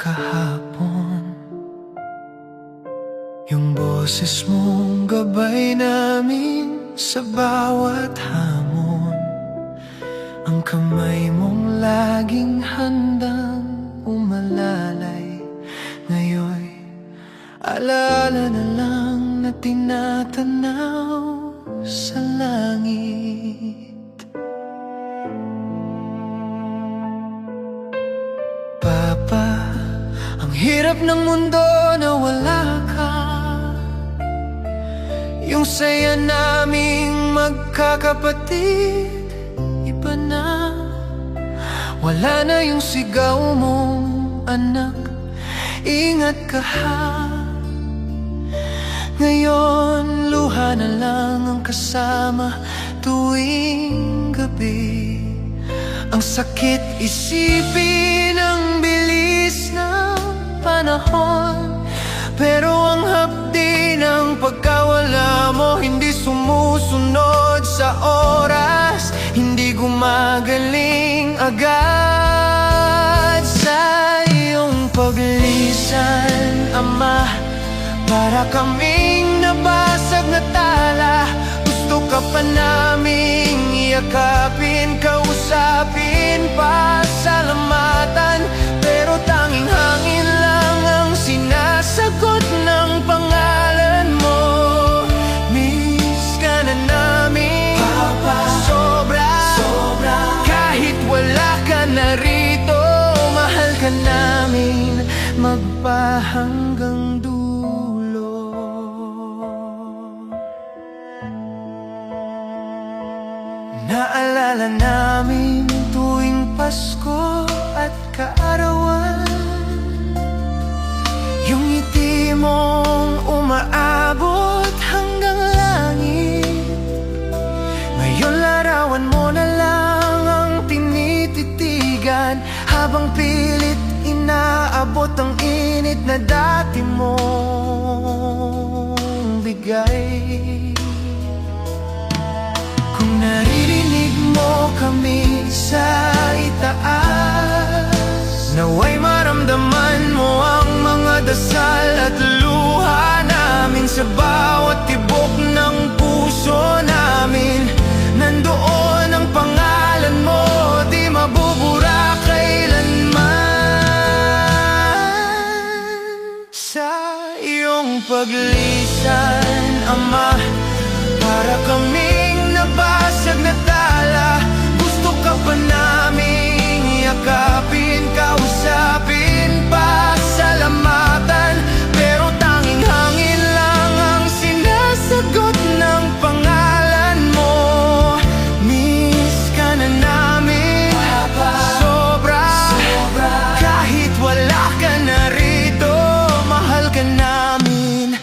kahapon. Yung boses mong gabay namin sa bawat hamon. Ang kamay mong laging handang umalalay. Ngayon'y alaala na lang na tinatanaw sa langit. Papa, ang hirap ng mundo na wala ka. Yung saya naming magkakapatid, iba na. Wala na yung sigaw mong anak, ingat ka ha. Ngayon, luha na lang ang kasama tuwing gabi. Ang sakit isipin ang bilis ng panahon, pero ang hapdi ng pagkawala mo hindi sumusunod sa oras, hindi gumagaling agad. Sa iyong paglisan, Ama, para kaming nabasag na tala. Gusto ka pa naming yakapin, kausapin, pasalamatan, pero tanging hangin lang ang sinasagot ng pangalan mo. Miss ka na namin, Papa, sobra, sobra. Kahit wala ka narito, mahal ka namin magpahanggang dulo. Naalala namin tuwing Pasko at kaarawan, yung ngiti mong umaabot hanggang langit. Ngayon larawan mo na lang ang tinititigan, habang pilit inaabot ang init na dati mong bigay. Kung naririnig mo kami sa itaas, naway maramdaman mo ang mga dasal at luha namin. Sa bawat tibok ng puso namin, nandoon ang pangalan mo, di mabubura kailanman. Sa iyong paglisan, Ama, para kaming nabasag na tala. Gusto ka pa naming yakapin, kausapin, pasalamatan, pero tanging hangin lang ang sinasagot ng pangalan mo. Miss ka na namin, Papa, sobra, sobra. Kahit wala ka narito, mahal ka namin